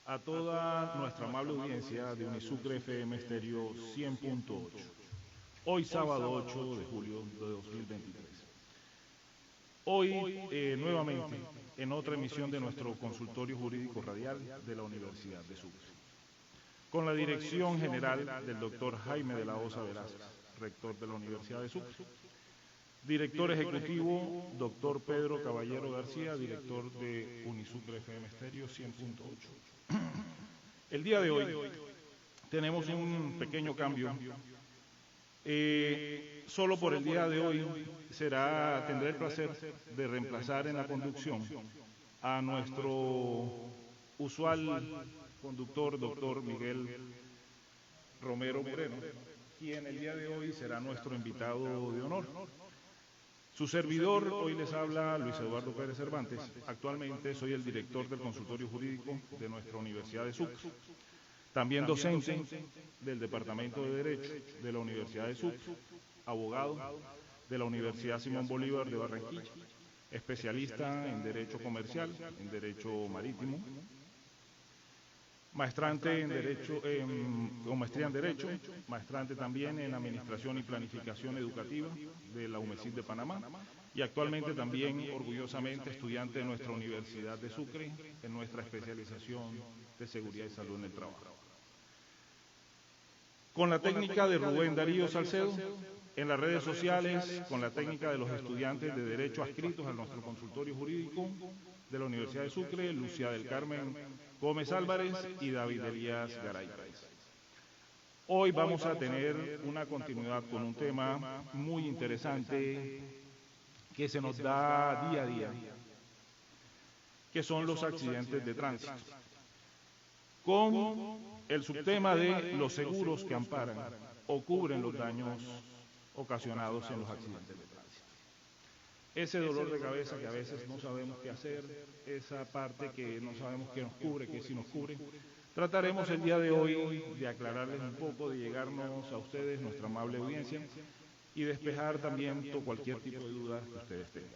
a toda nuestra amable audiencia de Unisucre FM Estéreo 100.8. Hoy sábado 8 de julio de 2023. Hoy nuevamente en otra emisión de nuestro consultorio jurídico radial de la Universidad de Sucre, con la dirección general del doctor Jaime de la Osa Velázquez, rector de la Universidad de Sucre. Director ejecutivo, doctor Pedro Caballero García, director de Unisucre FM Estéreo 100.8. El día de hoy tenemos un pequeño cambio. Solo por el día de hoy tendré el placer de reemplazar en la conducción a nuestro usual conductor, doctor Miguel Romero Moreno, quien el día de hoy será nuestro invitado de honor. Su servidor, hoy les habla Luis Eduardo Pérez Cervantes. Actualmente soy el director del consultorio jurídico de nuestra Universidad de Sucre. También docente del Departamento de Derecho de la Universidad de Sucre, abogado de la Universidad Simón Bolívar de Barranquilla, especialista en Derecho Comercial, en Derecho Marítimo, maestrante en Derecho, con maestría en Derecho, maestrante también en Administración y Planificación Educativa de la UMESID de Panamá y actualmente también orgullosamente estudiante de nuestra Universidad de Sucre en nuestra especialización de Seguridad y Salud en el Trabajo. Con la técnica de Rubén Darío Salcedo, en las redes sociales, con la técnica de los estudiantes de Derecho adscritos a nuestro consultorio jurídico de la Universidad de Sucre, Lucía del Carmen Gómez Álvarez y David Elías Garay. Hoy vamos a tener una continuidad con un tema muy interesante que se nos da día a día, que son los accidentes de tránsito, con el subtema de los seguros que amparan o cubren los daños ocasionados en los accidentes de tránsito. Ese dolor de cabeza que a veces no sabemos qué hacer, esa parte que no sabemos qué nos cubre, qué sí nos cubre, trataremos el día de hoy de aclararles un poco, de llegarnos a ustedes, nuestra amable audiencia, y despejar también cualquier tipo de duda que ustedes tengan.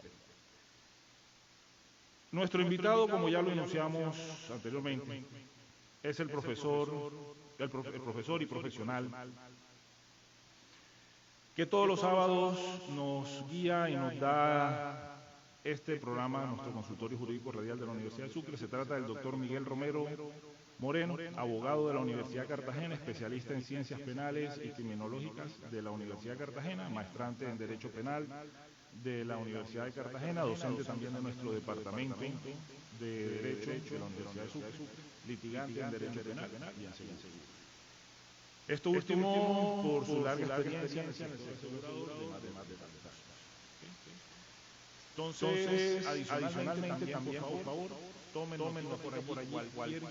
Nuestro invitado, como ya lo anunciamos anteriormente, es el profesor y profesional que todos los sábados nos guía y nos da este programa, nuestro consultorio jurídico radial de la Universidad de Sucre. Se trata del doctor Miguel Romero Moreno, abogado de la Universidad de Cartagena, especialista en ciencias penales y criminológicas de la Universidad de Cartagena, maestrante en Derecho Penal de la Universidad de Cartagena, docente también de nuestro departamento de Derecho de la Universidad de Sucre, litigante en Derecho Penal y en Seguridad. Esto último por su larga experiencia en el sector asegurador de más de 30 años. Entonces, adicionalmente también, por favor, tómenlo por allí cualquier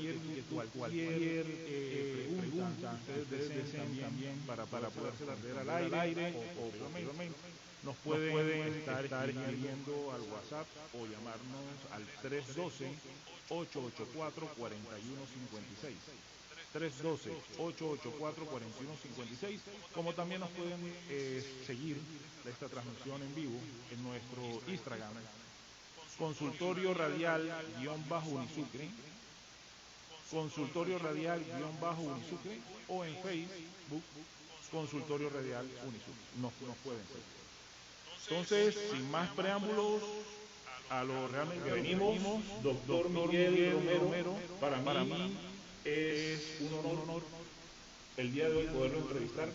pregunta que ustedes deseen también para poderse dar al aire o posteriormente. Nos pueden estar escribiendo al WhatsApp o llamarnos al 312-884-4156. 312-884-4156, como también nos pueden seguir esta transmisión en vivo en nuestro Instagram, consultorio radial-unisucre, consultorio radial-unisucre, o en Facebook, consultorio radial unisucre. Nos pueden seguir. Entonces, sin más preámbulos, a lo realmente venimos, doctor Miguel Romero, para mí es un honor el día de hoy poderlo entrevistar.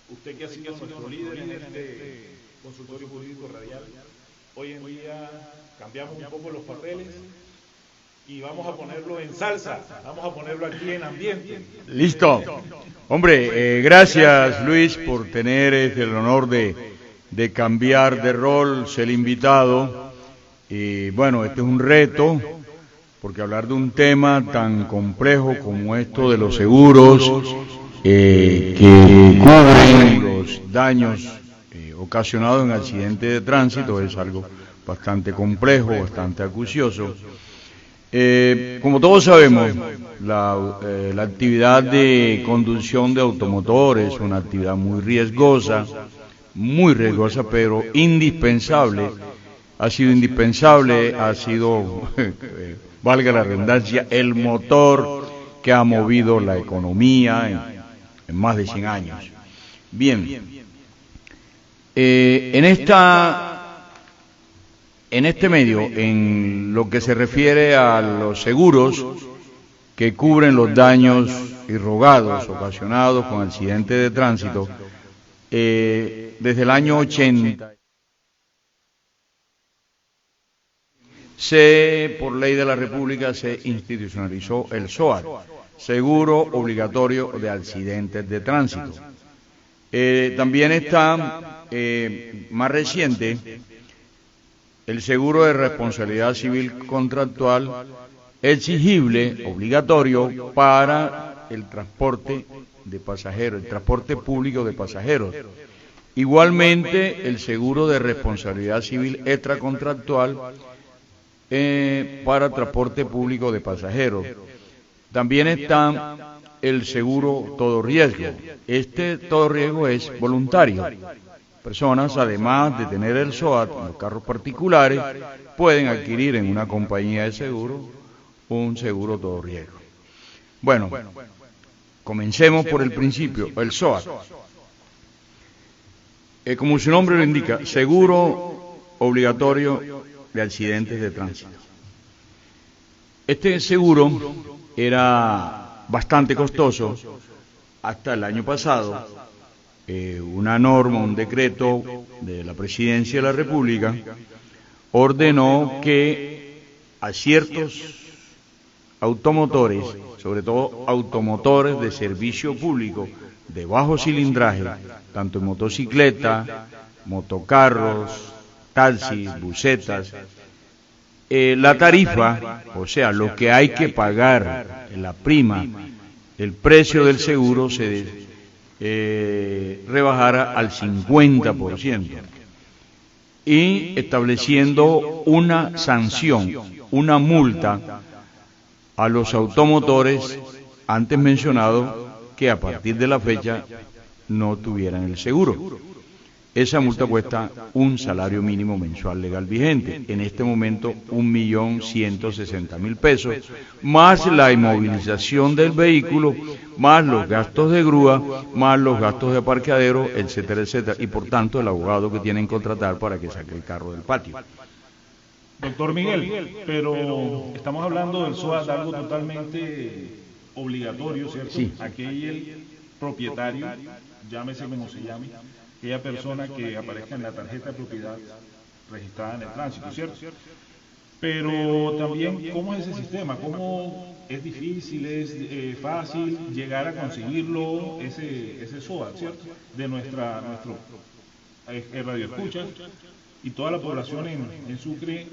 Usted que ha sido nuestro líder en este consultorio jurídico radial. Hoy en día cambiamos un poco los papeles y vamos a ponerlo en salsa, vamos a ponerlo aquí en ambiente. Listo. Hombre, gracias Luis por tener el honor de cambiar de rol, ser invitado. Y bueno, este es un reto, porque hablar de un tema tan complejo como esto de los seguros que cubren los daños ocasionados en accidentes de tránsito es algo bastante complejo, bastante acucioso. Como todos sabemos, la actividad de conducción de automotores es una actividad muy riesgosa, pero indispensable. Ha sido indispensable, ha sido valga la redundancia, el motor que ha movido la economía en más de 100 años. Bien, en este medio, en lo que se refiere a los seguros que cubren los daños irrogados ocasionados con accidentes de tránsito, desde el año 80, por ley de la República, se institucionalizó el SOAT, Seguro Obligatorio de Accidentes de Tránsito. También está, más reciente, el Seguro de Responsabilidad Civil Contractual exigible, obligatorio, para el transporte de pasajeros, el transporte público de pasajeros. Igualmente, el Seguro de Responsabilidad Civil Extracontractual para transporte público de pasajeros. También está el seguro todo riesgo. Este todo riesgo es voluntario. Personas, además de tener el SOAT en los carros particulares, pueden adquirir en una compañía de seguro un seguro todo riesgo. Bueno, comencemos por el principio, el SOAT. Como su nombre lo indica, Seguro Obligatorio de Accidentes de Tránsito. Este seguro era bastante costoso hasta el año pasado. Una norma, un decreto de la Presidencia de la República ordenó que a ciertos automotores, sobre todo automotores de servicio público de bajo cilindraje, tanto en motocicleta, motocarros, taxis, busetas, la tarifa, o sea, lo que hay que pagar, la prima, el precio del seguro se rebajara al 50%, y estableciendo una sanción, una multa a los automotores antes mencionados que a partir de la fecha no tuvieran el seguro. Esa multa cuesta un salario mínimo mensual legal vigente, en este momento 1.160.000 pesos, más la inmovilización del vehículo, más los gastos de grúa, más los gastos de parqueadero, etcétera, etcétera, y por tanto el abogado que tienen que contratar para que saque el carro del patio. Doctor Miguel, pero estamos hablando del SOAT, algo totalmente obligatorio, ¿cierto? Sí. Aquel propietario, llámese como se llame, aquella persona que aparezca en la tarjeta de propiedad registrada en el tránsito, ¿cierto? Pero también, ¿cómo es ese sistema? ¿Cómo es difícil, es fácil llegar a conseguirlo, ese SOAT, ¿cierto? De nuestro radio escucha y toda la población en Sucre,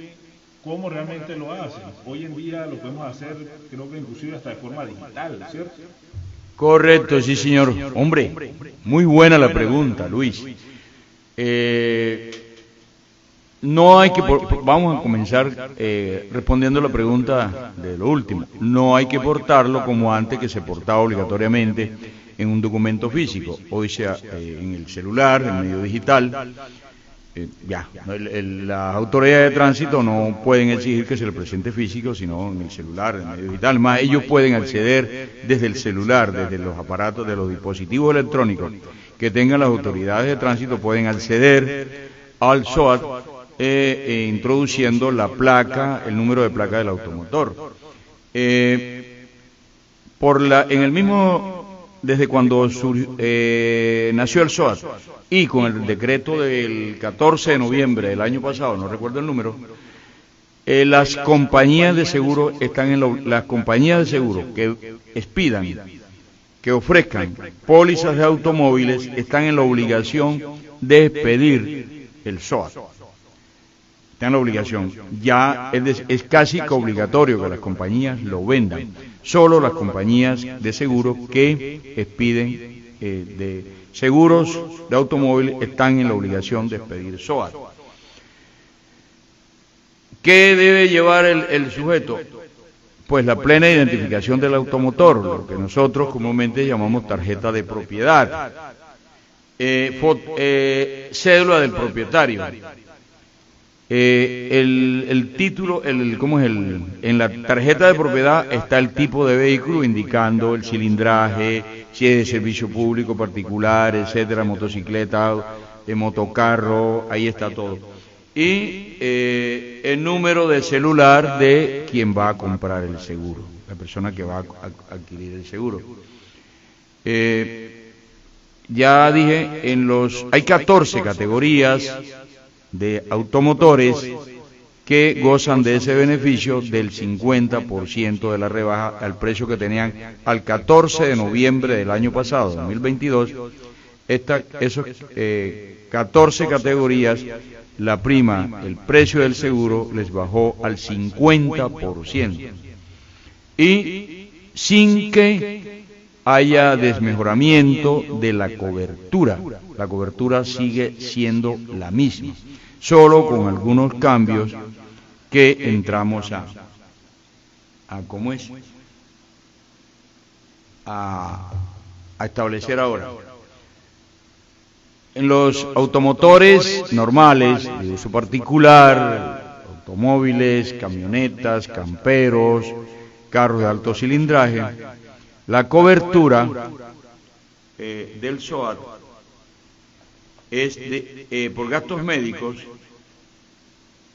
¿cómo realmente lo hace? Hoy en día lo podemos hacer, creo que inclusive hasta de forma digital, ¿cierto? Correcto, sí señor. Hombre, muy buena la pregunta, Luis. No hay que, vamos a comenzar respondiendo la pregunta de lo último. No hay que portarlo como antes, que se portaba obligatoriamente en un documento físico. Hoy sea en el celular, en medio digital. Las autoridades de tránsito no pueden exigir que se le presente físico, sino en el celular, en el medio digital. Más ellos pueden acceder desde el celular, desde los aparatos, de los dispositivos electrónicos que tengan las autoridades de tránsito, pueden acceder al SOAT introduciendo la placa, el número de placa del automotor. En el mismo, desde cuando nació el SOAT y con el decreto del 14 de noviembre del año pasado, no recuerdo el número, las compañías de seguro las compañías de seguro que expidan, que ofrezcan pólizas de automóviles, están en la obligación de expedir el SOAT. Están en la obligación. Ya es casi que obligatorio que las compañías lo vendan. Solo las compañías de seguro que expiden de seguros de automóviles están en la obligación de expedir SOAT. ¿Qué debe llevar el sujeto? Pues la plena identificación del automotor, lo que nosotros comúnmente llamamos tarjeta de propiedad, cédula del propietario, El título, ¿cómo es en la tarjeta de propiedad está el tipo de vehículo indicando el cilindraje, si es de servicio público, particular, etcétera, motocicleta, motocarro, ahí está todo. Y el número de celular de quien va a comprar el seguro, la persona que va a adquirir el seguro. Ya dije, hay 14 categorías de automotores que gozan de ese beneficio del 50% de la rebaja al precio que tenían al 14 de noviembre del año pasado, 2022. Esos 14 categorías, la prima, el precio del seguro les bajó al 50%. Y sin que haya desmejoramiento de la cobertura. La cobertura sigue siendo la misma, solo con algunos cambios que entramos a establecer ahora. En los automotores normales, de uso particular, automóviles, camionetas, camperos, carros de alto cilindraje, la cobertura del SOAT es por gastos médicos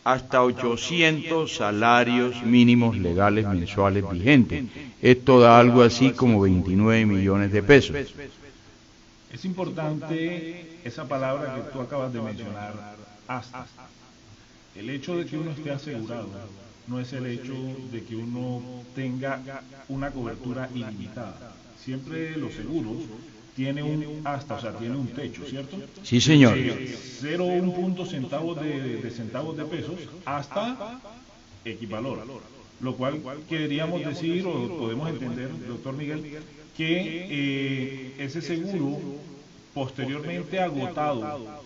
hasta 800 salarios mínimos legales mensuales vigentes. Esto da algo así como 29 millones de pesos. Es importante esa palabra que tú acabas de mencionar, hasta. El hecho de que uno esté asegurado no es el hecho de que uno tenga una cobertura ilimitada. Siempre los seguros tienen un hasta, o sea, tiene un techo, ¿cierto? Sí, señor. 0,1 centavos de centavos de pesos hasta X valor. Lo cual queríamos decir, o podemos entender, doctor Miguel, que ese seguro, posteriormente agotado,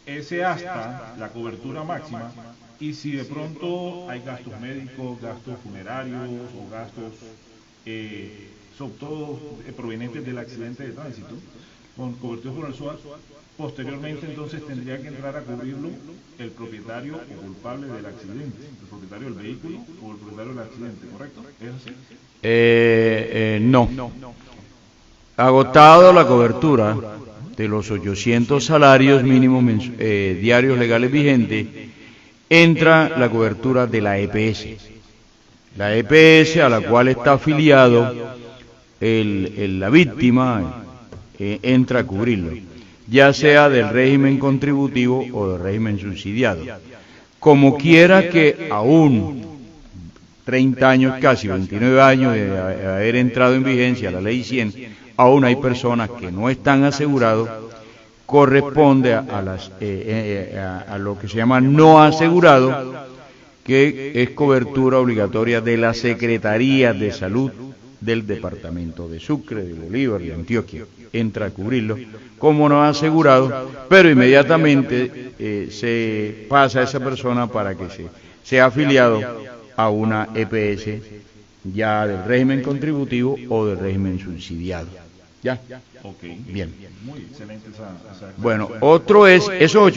ese hasta la cobertura máxima, y si de pronto hay gastos médicos, gastos funerarios o gastos sobre todo provenientes del accidente de tránsito, convertidos por el SOAT, posteriormente entonces tendría que entrar a cubrirlo el propietario o culpable del accidente, el propietario del vehículo o el propietario del accidente, ¿correcto? ¿Es así? No. Agotado la cobertura de los 800 salarios mínimos diarios legales vigentes, entra la cobertura de la EPS. La EPS a la cual está afiliado la víctima entra a cubrirlo, ya sea del régimen contributivo o del régimen subsidiado. Como quiera que aún 30 años, casi 29 años de haber entrado en vigencia la ley 100, aún hay personas que no están asegurados, corresponde a lo que se llama no asegurado, que es cobertura obligatoria de la Secretaría de Salud del Departamento de Sucre, de Bolívar, de Antioquia. Entra a cubrirlo como no asegurado, pero inmediatamente se pasa a esa persona para que sea afiliado a una EPS ya del régimen contributivo o del régimen subsidiado. ¿Ya? Ok. Bien. Muy excelente esa bueno, otro es esos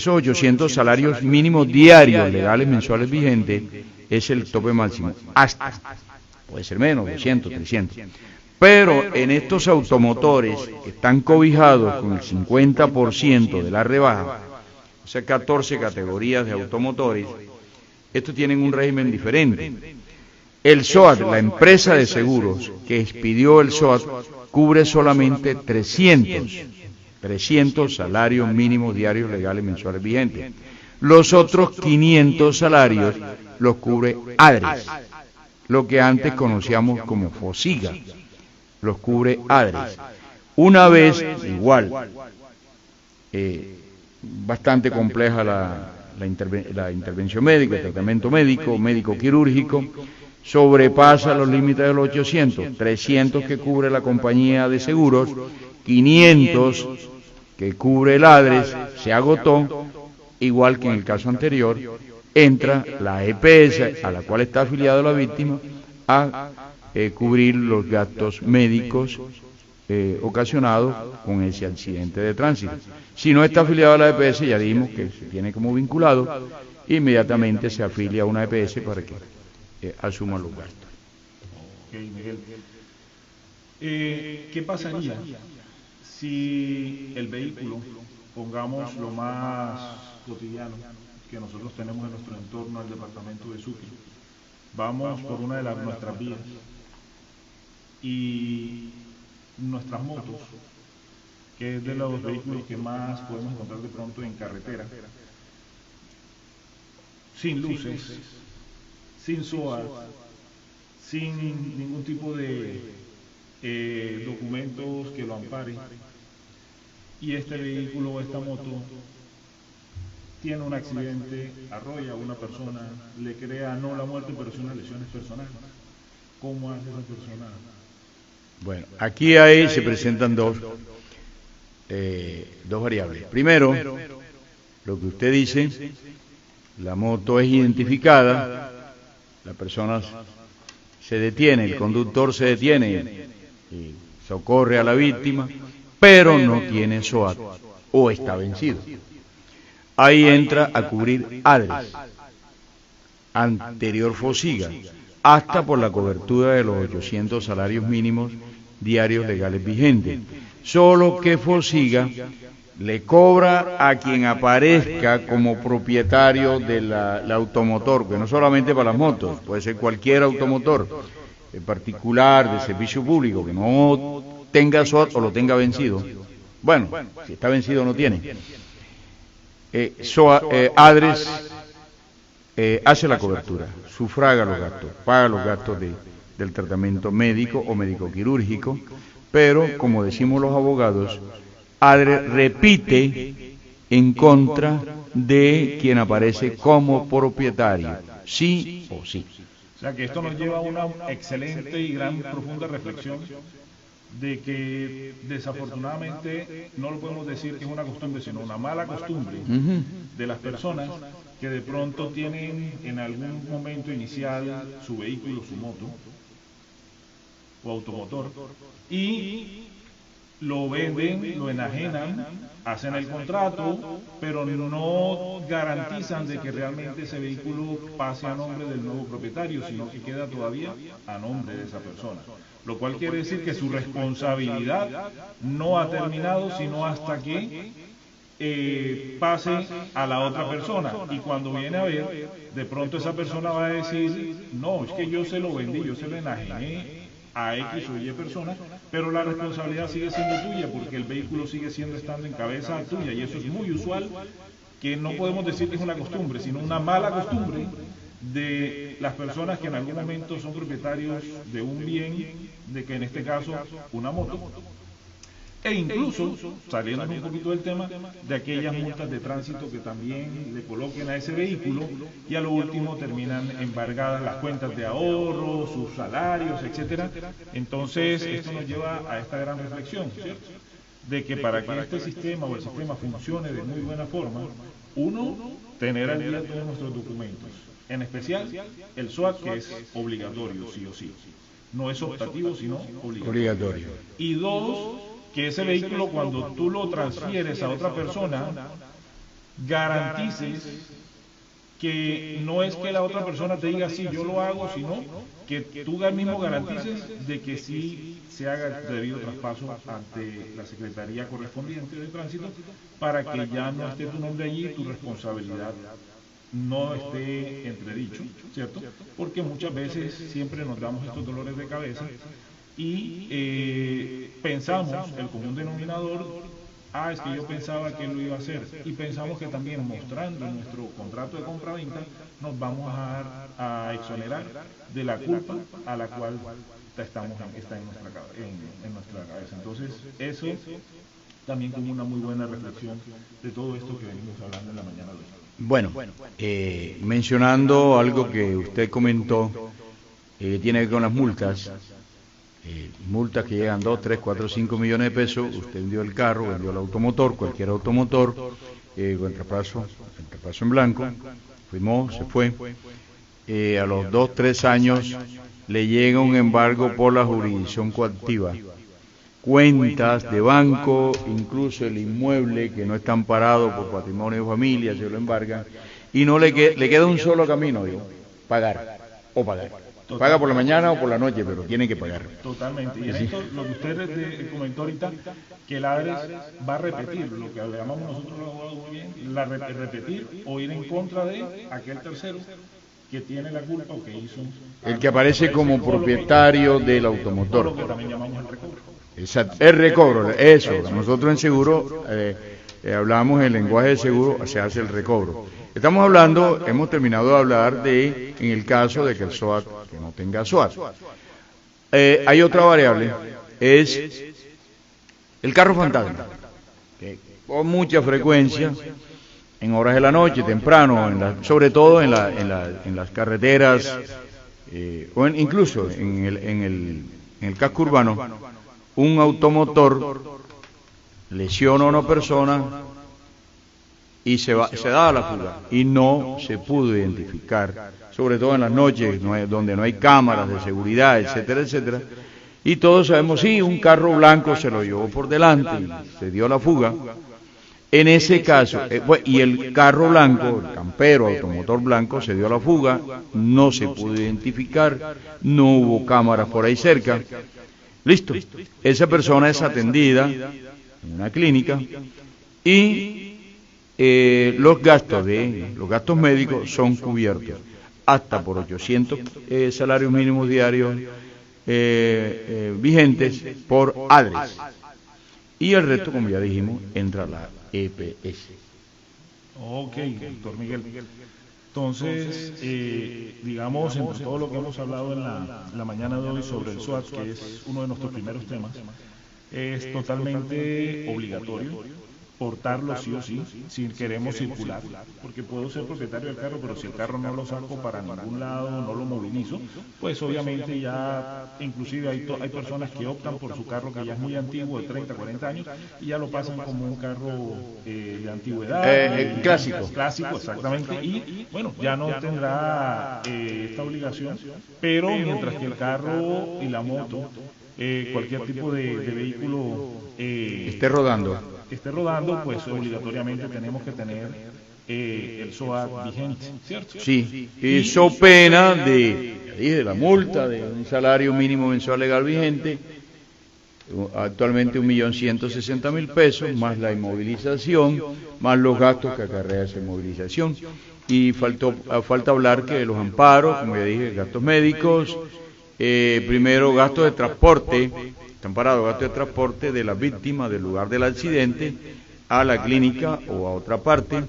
800 salarios mínimos diarios legales mensuales vigentes es el tope máximo. Hasta, puede ser menos, 200, 300. Pero en estos automotores que están cobijados con el 50% de la rebaja, o sea, 14 categorías de automotores, estos tienen un régimen diferente. El SOAT, la empresa de seguros que expidió el SOAT, cubre solamente 300 salarios mínimos diarios legales mensuales vigentes. Los otros 500 salarios los cubre ADRES, lo que antes conocíamos como FOSIGA, los cubre ADRES. Una vez, igual, bastante compleja la intervención médica, el tratamiento médico quirúrgico, sobrepasa los límites de los 800, 300 que cubre la compañía de seguros, 500 que cubre el ADRES, se agotó, igual que en el caso anterior, entra la EPS a la cual está afiliada la víctima a cubrir los gastos médicos ocasionado con ese accidente de tránsito. Si no está afiliado a la EPS, ya dijimos que se tiene como vinculado, inmediatamente se afilia a una EPS para que asuma los gastos. Ok, Miguel. ¿Qué pasaría si el vehículo, pongamos lo más cotidiano que nosotros tenemos en nuestro entorno al departamento de Sucre, vamos por una de nuestras vías y nuestras motos, que es de los vehículos que más podemos encontrar de pronto en carretera, sin luces, sin SOAT, sin ningún tipo de documentos que lo amparen, y este vehículo o esta moto tiene un accidente, arrolla a una persona, le crea no la muerte, pero sí unas lesiones personales? ¿Cómo hace esa persona? Bueno, aquí ahí se presentan dos variables. Primero, lo que usted dice, la moto es identificada, la persona se detiene, el conductor se detiene y socorre a la víctima, pero no tiene SOAT o está vencido. Ahí entra a cubrir ADRES, anterior FOSIGA, hasta por la cobertura de los 800 salarios mínimos diarios legales vigentes. Solo que FOSIGA le cobra a quien aparezca como propietario del automotor, que no solamente para las motos, puede ser cualquier automotor, particular, de servicio público, que no tenga SOAT o lo tenga vencido. Bueno, si está vencido no tiene. ADRES hace la cobertura, sufraga los gastos, paga los gastos del tratamiento médico o médico-quirúrgico, pero, como decimos los abogados, ADRES repite en contra de quien aparece como propietario, sí o sí. O sea que esto nos lleva a una excelente y gran profunda reflexión de que desafortunadamente no lo podemos decir que es una costumbre, sino una mala costumbre de las personas que de pronto tienen en algún momento inicial su vehículo, su moto o automotor, y lo venden, lo enajenan, hacen el contrato, pero no garantizan de que realmente ese vehículo pase a nombre del nuevo propietario, sino que queda todavía a nombre de esa persona. Lo cual quiere decir que su responsabilidad no ha terminado, sino hasta que pase a la otra persona. Y cuando viene a ver, de pronto esa persona va a decir, no, es que yo se lo vendí, yo se lo enajené a X o Y persona, pero la responsabilidad sigue siendo tuya, porque el vehículo sigue estando en cabeza tuya, y eso es muy usual, que no podemos decir que es una costumbre, sino una mala costumbre de las personas que en algún momento son propietarios de un bien, de que en este caso una moto, e incluso, saliendo un poquito del tema, de aquellas multas de tránsito que también le coloquen a ese vehículo, y a lo último terminan embargadas las cuentas de ahorro, sus salarios, etcétera. Entonces esto nos lleva a esta gran reflexión, ¿cierto?, de que para que este sistema o el sistema funcione de muy buena forma, uno, tener al día todos nuestros documentos, en especial el SOAT, que es obligatorio, sí o sí, no es optativo, sino obligatorio. Y dos, que ese vehículo, cuando tú lo transfieres a otra persona, garantices que no es que la otra persona te diga sí, yo lo hago, sino que tú mismo garantices de que sí se haga el debido traspaso ante la Secretaría correspondiente de Tránsito, para que ya no esté tu nombre allí y tu responsabilidad no esté entredicho, ¿cierto? Porque muchas veces siempre nos damos estos dolores de cabeza y pensamos, el común denominador, es que yo pensaba que él lo iba a hacer, y pensamos que también mostrando nuestro contrato de compra-venta nos vamos a exonerar de la culpa a la cual está en nuestra cabeza. Entonces eso también como una muy buena reflexión de todo esto que venimos hablando en la mañana de hoy. Bueno, mencionando algo que usted comentó, tiene que ver con las multas. Multas que llegan 2, 3, 4, 5 millones de pesos. Usted vendió el carro, vendió el automotor, cualquier automotor, con traspaso en blanco, firmó, se fue. A los 2, 3 años le llega un embargo por la jurisdicción coactiva cuentas de banco, incluso el inmueble que no está amparado por patrimonio de familia, se lo embargan, y no le queda un solo camino, digo, pagar o pagar. Paga por la mañana o por la noche, pero tiene que pagar. Totalmente. Y en esto, lo que usted comentó ahorita, que el ADRES va a repetir lo que llamamos nosotros los abogados muy bien, repetir o ir en contra de aquel tercero que tiene la culpa o que hizo. El que aparece como propietario del automotor. Lo que también llamamos el recobro. Exacto, el recobro, eso. Nosotros en seguro hablamos el lenguaje de seguro, se hace el recobro. Estamos hablando, hemos terminado de hablar en el caso de que el SOAT, que no tenga SOAT. Hay otra variable, es el carro fantasma, que con mucha frecuencia, en horas de la noche, temprano, sobre todo en las carreteras, o incluso en el casco urbano, un automotor lesiona a una persona y se da a la fuga y no se pudo identificar, sobre todo en las noches donde no hay cámaras de seguridad, etcétera, etcétera. Y todos sabemos, sí, un carro blanco se lo llevó por delante y se dio a la fuga. En ese caso, y el carro blanco, el campero, automotor blanco, se dio a la fuga, no se pudo identificar, no hubo cámaras por ahí cerca. Listo, esa persona es atendida en una clínica y los gastos médicos son cubiertos hasta por 800 salarios mínimos diarios vigentes por ADRES. Y el resto, como ya dijimos, entra la EPS. Ok, doctor Miguel. Entonces, digamos, entre todo lo que hemos hablado en la mañana de hoy sobre el SOAT, que es uno de nuestros primeros temas, es totalmente obligatorio portarlo sí o sí, si queremos circular, porque puedo ser propietario del carro, pero si el carro no lo saco para ningún lado, no lo movilizo, pues obviamente ya, inclusive hay personas que optan por su carro que ya es muy antiguo, de 30, 40 años, y ya lo pasan como un carro de antigüedad. Clásico, exactamente, y bueno, ya no tendrá esta obligación, pero mientras que el carro y la moto, cualquier tipo de vehículo esté rodando, pues obligatoriamente tenemos que tener el SOAT vigente, ¿cierto? Sí, eso pena de la multa de un salario mínimo mensual legal vigente, actualmente 1.160.000 pesos, más la inmovilización, más los gastos que acarrea esa inmovilización. Y falta hablar que los amparos, como ya dije, gastos médicos, primero gastos de transporte, están parados gastos de transporte de la víctima del lugar del accidente a la clínica o a otra parte.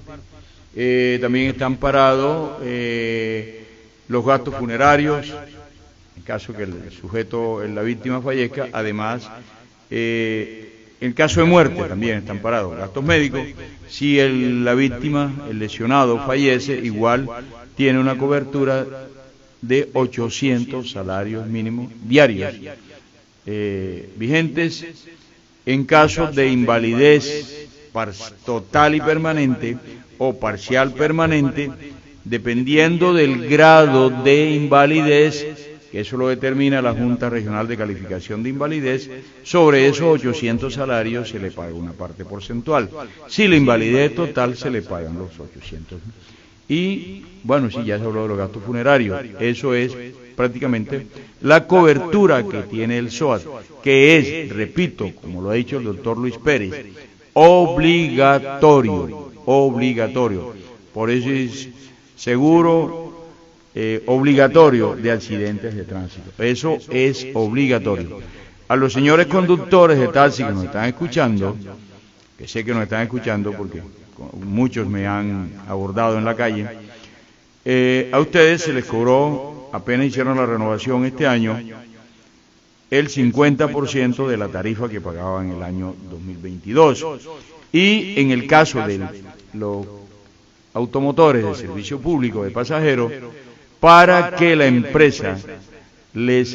También están parados los gastos funerarios, en caso que el sujeto, la víctima fallezca. Además, en caso de muerte también están parados gastos médicos. Si la víctima, el lesionado, fallece, igual tiene una cobertura de 800 salarios mínimos diarios vigentes. En caso de invalidez total y permanente o parcial permanente, dependiendo del grado de invalidez, que eso lo determina la Junta Regional de Calificación de Invalidez, sobre esos 800 salarios se le paga una parte porcentual. Si la invalidez total, se le pagan los 800. Y, bueno, sí, ya se habló de los gastos funerarios. Eso es prácticamente la cobertura que tiene el SOAT, que es, repito, como lo ha dicho el doctor Luis Pérez, obligatorio. Por eso es seguro obligatorio de accidentes de tránsito. Eso es obligatorio. A los señores conductores de taxi que nos están escuchando, que sé que nos están escuchando porque muchos me han abordado en la calle, a ustedes se les cobró, apenas hicieron la renovación este año, el 50% de la tarifa que pagaban en el año 2022. Y en el caso de los automotores de servicio público de pasajeros, para que la empresa le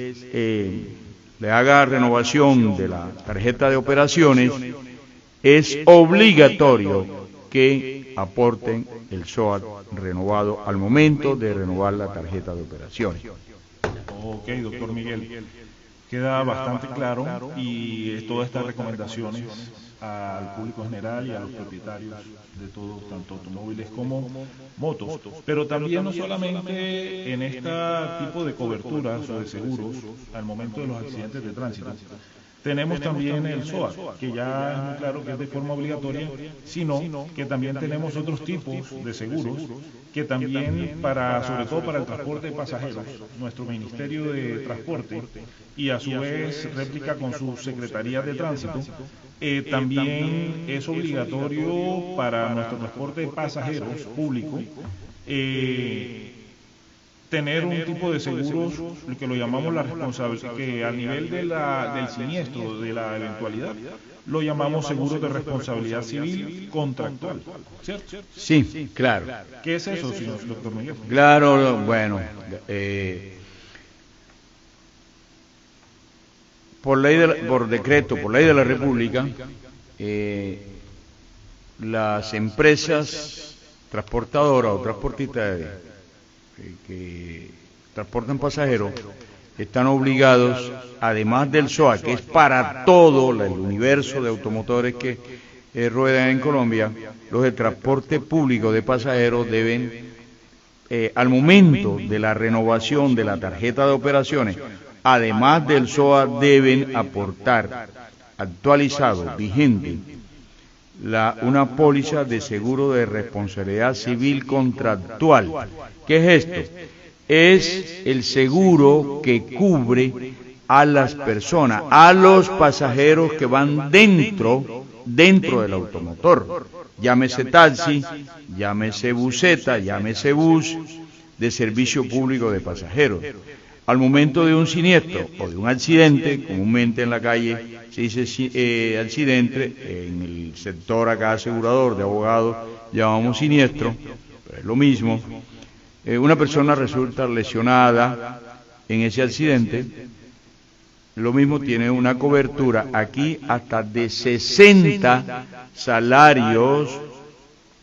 haga renovación de la tarjeta de operaciones, es obligatorio que aporten el SOAT renovado al momento de renovar la tarjeta de operaciones. Ok, doctor Miguel. Queda bastante claro y todas estas recomendaciones al público general y a los propietarios de todos, tanto automóviles como motos. Pero también no solamente en este tipo de coberturas o de seguros al momento de los accidentes de tránsito. Tenemos también el SOAT, que ya es muy claro que es de forma obligatoria, sino que también tenemos otros tipos de seguros que también sobre todo para el transporte de pasajeros, nuestro Ministerio de Transporte y a su vez réplica con su Secretaría de Tránsito, también es obligatorio para nuestro transporte de pasajeros público tener un tipo de seguros que lo llamamos la responsabilidad, que a nivel del siniestro, de la eventualidad, lo llamamos seguros de responsabilidad civil contractual, ¿cierto? Sí, claro. ¿Qué es eso, señor doctor Miguel? Claro, bueno, por decreto, por ley de la República, las empresas transportadoras o transportistas que transportan pasajeros están obligados, además del SOA, que es para todo el universo de automotores que ruedan en Colombia, los de transporte público de pasajeros deben, al momento de la renovación de la tarjeta de operaciones, además del SOA, deben aportar actualizado, vigente, una póliza de seguro de responsabilidad civil contractual. ¿Qué es esto? Es el seguro que cubre a las personas, a los pasajeros que van dentro del automotor. Llámese taxi, llámese buseta, llámese bus de servicio público de pasajeros. Al momento de un siniestro o de un accidente, comúnmente en la calle se dice accidente, en el sector acá asegurador de abogados llamamos siniestro, pero es lo mismo. Una persona resulta lesionada en ese accidente, lo mismo tiene una cobertura aquí hasta de 60 salarios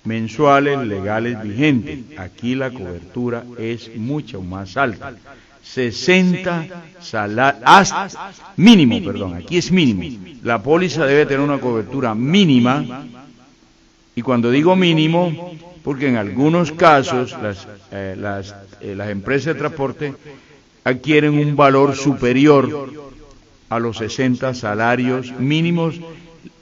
mensuales legales vigentes. Aquí la cobertura es mucho más alta. 60 salarios, mínimo, aquí es mínimo. La póliza debe tener una cobertura mínima, y cuando digo mínimo, porque en algunos casos las empresas de transporte adquieren un valor superior a los 60 salarios mínimos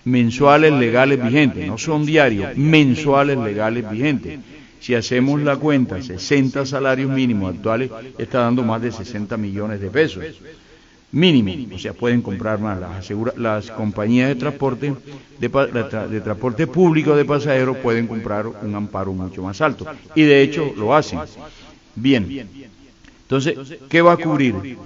mensuales legales vigentes, no son diarios, mensuales legales vigentes. Si hacemos la cuenta, 60 salarios mínimos actuales está dando más de 60 millones de pesos. Mínimo, o sea, pueden comprar más. Las compañías de transporte, de transporte público de pasajeros pueden comprar un amparo mucho más alto. Y de hecho lo hacen. Bien. Entonces, ¿qué va a cubrir?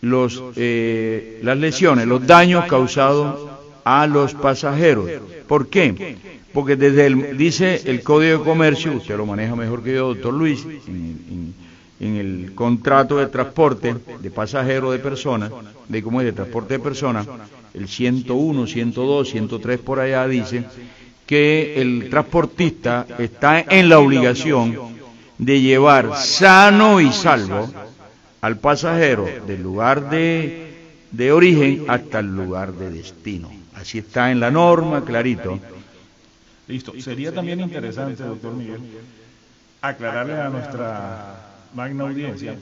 Las lesiones, los daños causados a los pasajeros. ¿Por qué? Porque dice el Código de Comercio, usted lo maneja mejor que yo, doctor Luis, en el contrato de transporte de pasajeros de personas, de transporte de personas, el 101, 102, 103 por allá dice que el transportista está en la obligación de llevar sano y salvo al pasajero del lugar de origen hasta el lugar de destino. Así está en la norma, clarito. Listo. Sería también interesante, doctor Miguel, aclararle a nuestra magna audiencia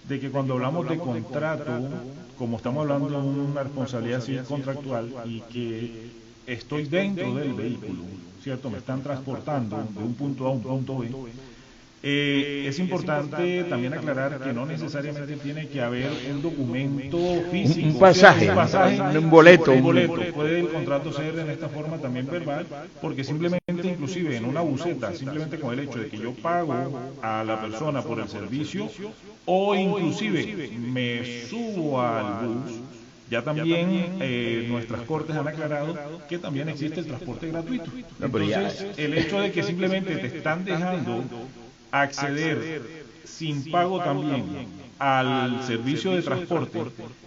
de que cuando hablamos de contrato, como estamos hablando de una responsabilidad civil contractual y que estoy dentro del vehículo, ¿cierto? Me están transportando de un punto A a un punto B. Es importante también aclarar que no necesariamente tiene que haber un documento físico, un pasaje, un boleto. Puede el contrato ser en esta forma también verbal, porque simplemente, inclusive en una buseta, simplemente con el hecho de que yo pago a la persona por el servicio, o inclusive me subo al bus, ya también nuestras cortes han aclarado que también existe el transporte gratuito. Entonces, el hecho de que simplemente te están dejando acceder sin pago también al servicio de transporte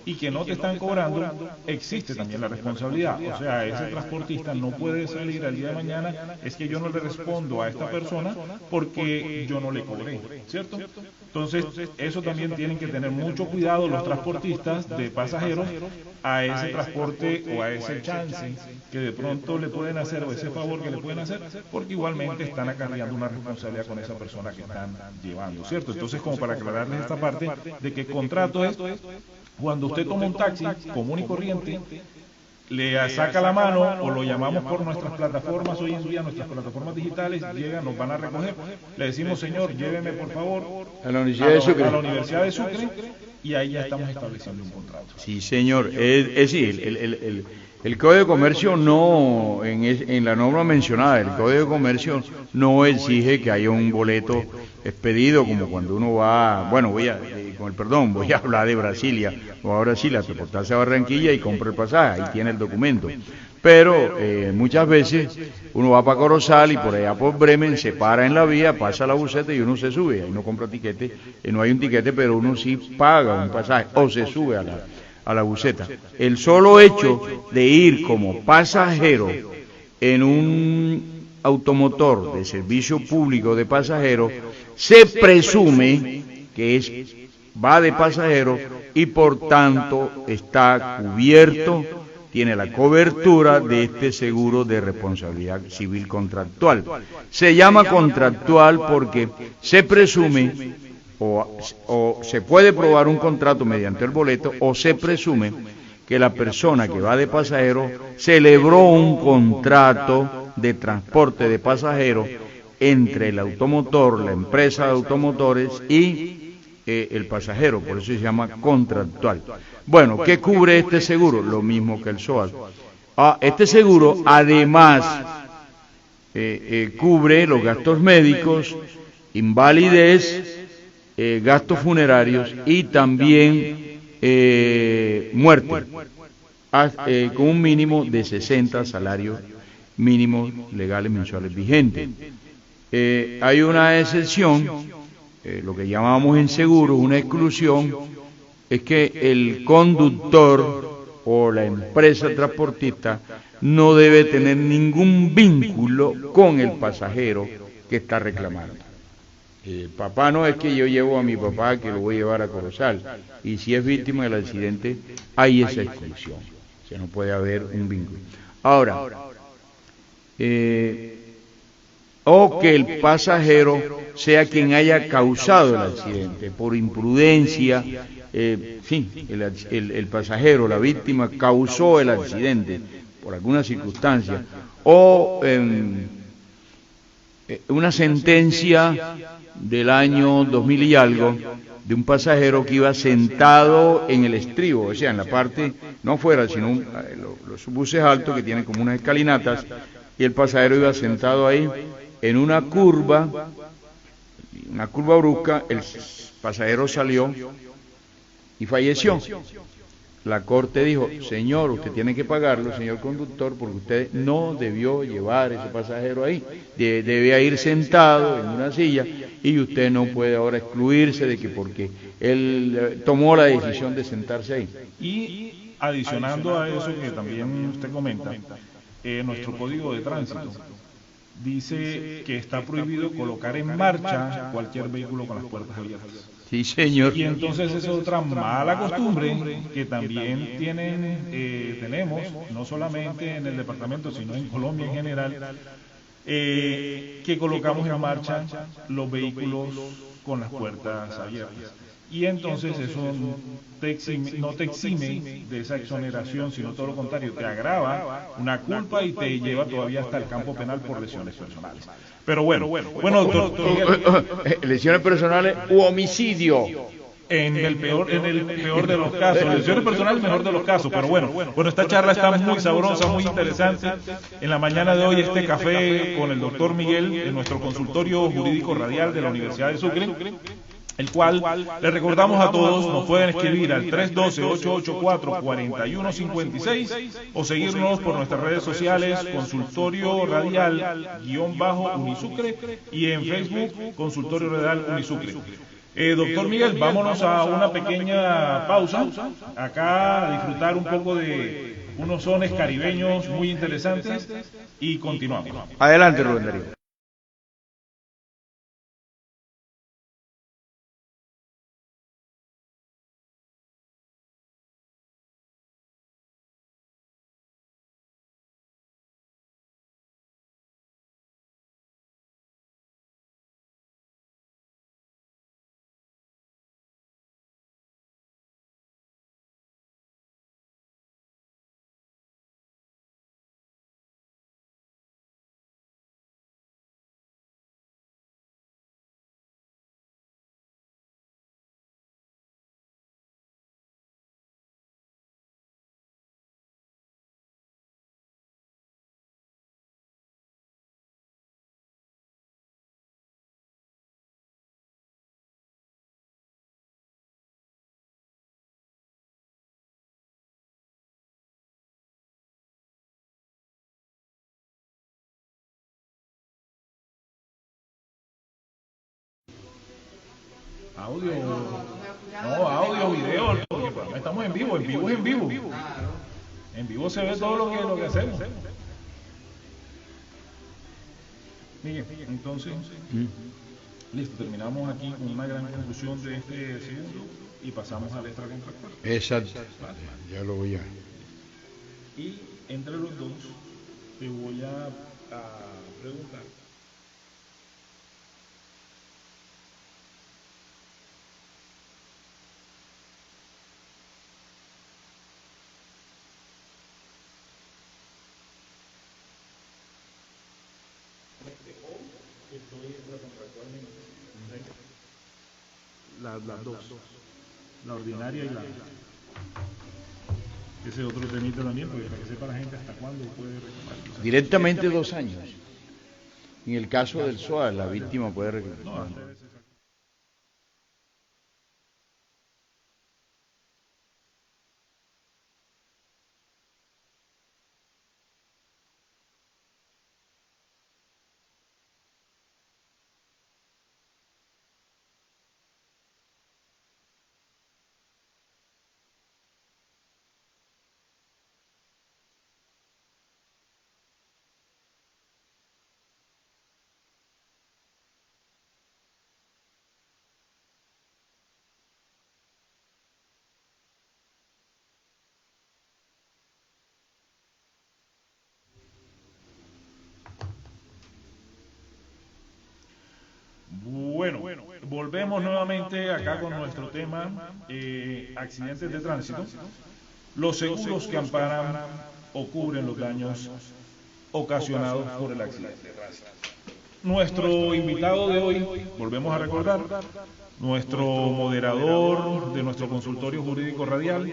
y que no te están cobrando, existe también la responsabilidad. O sea, ese transportista no puede salir al día de mañana, es que yo no le respondo a esta persona porque yo no le cobré, ¿cierto? Entonces, eso también tienen que tener mucho cuidado los transportistas de pasajeros a ese transporte o a ese chance que de pronto le pueden hacer, o ese favor que le pueden hacer, porque igualmente están acarreando una responsabilidad con esa persona que están llevando, ¿cierto? Entonces, como para aclararles esta parte, de que contrato es cuando usted toma un taxi común y corriente, le saca la mano o lo llamamos por nuestras plataformas, hoy en día nuestras plataformas digitales, llegan, nos van a recoger, le decimos, señor, lléveme por favor a la Universidad de Sucre, y ahí ya estamos estableciendo un contrato. Sí, señor, es decir, el Código de Comercio no, en la norma mencionada, el Código de Comercio no exige que haya un boleto expedido como cuando uno va, bueno, voy a hablar de Brasilia, o a Brasilia, transportarse a Barranquilla y compra el pasaje, ahí tiene el documento. Pero muchas veces uno va para Corozal y por allá por Bremen se para en la vía, pasa la buseta y uno se sube, ahí no compra tiquete, no hay un tiquete, pero uno sí paga un pasaje o se sube a la buseta. El solo hecho de ir como pasajero en un automotor de servicio público de pasajeros se presume que va de pasajero y por tanto está cubierto, tiene la cobertura de este seguro de responsabilidad civil contractual. Se llama contractual porque se presume o se puede probar un contrato mediante el boleto, o se presume que la persona que va de pasajero celebró un contrato de transporte de pasajeros entre el automotor, la empresa de automotores y el pasajero, por eso se llama contractual. Bueno, ¿qué cubre este seguro? Lo mismo que el SOAT. Este seguro además cubre los gastos médicos, invalidez, gastos funerarios y también muerte, con un mínimo de 60 salarios mínimos legales mensuales vigentes. Hay una excepción, lo que llamamos en seguros, una exclusión, es que el conductor o la empresa transportista no debe tener ningún vínculo con el pasajero que está reclamando. Papá no es que yo llevo a mi papá que lo voy a llevar a Corozal, y si es víctima del accidente hay esa exclusión, o sea, no puede haber un vínculo. Ahora, o que el pasajero sea quien haya causado el accidente, por imprudencia, el pasajero, la víctima, causó el accidente por alguna circunstancia, o una sentencia del año 2000 y algo, de un pasajero que iba sentado en el estribo, o sea, en la parte, no afuera, sino los buses altos que tienen como unas escalinatas, y el pasajero iba sentado ahí en una curva brusca, el pasajero salió y falleció. La corte dijo, señor, usted tiene que pagarlo, señor conductor, porque usted no debió llevar ese pasajero ahí, debía ir sentado en una silla, y usted no puede ahora excluirse de que porque él tomó la decisión de sentarse ahí. Y adicionando a eso que también usted comenta, nuestro código de tránsito dice que está prohibido colocar en marcha cualquier vehículo con las puertas abiertas. Sí, señor. Y entonces es otra mala costumbre que también tenemos, no solamente en el departamento, sino en Colombia en general, que colocamos en marcha los vehículos con las puertas abiertas. Y entonces eso no te exime de esa exoneración, sino todo lo contrario, te agrava una culpa y te lleva todavía hasta el campo penal por lesiones personales. Pero bueno, doctor. Lesiones personales u homicidio. En el peor de los casos, lesiones personales, mejor de los casos, pero bueno, esta charla está muy sabrosa, muy interesante. En la mañana de hoy este café con el doctor Miguel en nuestro consultorio jurídico radial de la Universidad de Sucre, el cual le recordamos a todos, nos pueden escribir al 312-884-4156 o seguirnos por nuestras redes sociales, Consultorio Radial _Unisucre, y en Facebook, Consultorio Radial Unisucre. Doctor Miguel, vámonos a una pequeña pausa, acá a disfrutar un poco de unos sones caribeños muy interesantes y continuamos. Adelante, Rubén Darío. Audio, no, audio, video, porque estamos en vivo es en vivo. En vivo se ve todo lo que hacemos. Miguel, entonces, listo, terminamos aquí con una gran conclusión de este segundo y pasamos al extracontractual. Exacto, vale, ya lo voy a... Y entre los dos te voy a preguntar. Las dos, la ordinaria y la... Ese otro temita también, porque para que sepa la gente hasta cuándo puede reclamar. Directamente 2 años. En el caso del SOA, la víctima puede reclamar. No, antes de ese... Bueno, volvemos nuevamente acá con nuestro tema, accidentes de tránsito. Los seguros que amparan o cubren los daños ocasionados por el accidente. Nuestro invitado de hoy, volvemos a recordar, nuestro moderador de nuestro consultorio jurídico radial,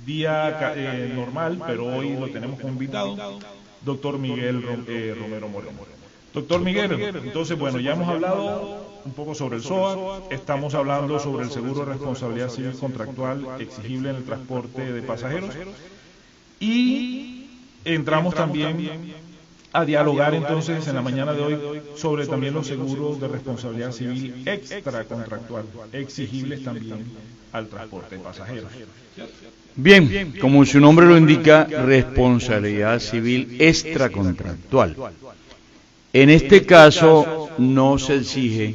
día normal, pero hoy lo tenemos como invitado, doctor Miguel Romero Moreno. Doctor Miguel, entonces, bueno, ya hemos hablado un poco sobre el SOA, estamos hablando sobre el seguro de responsabilidad civil contractual exigible en el transporte de pasajeros y entramos también a dialogar entonces en la mañana de hoy sobre también los seguros de responsabilidad civil extracontractual exigibles también al transporte de pasajeros. Bien, como su nombre lo indica, responsabilidad civil extracontractual. En este caso no se exige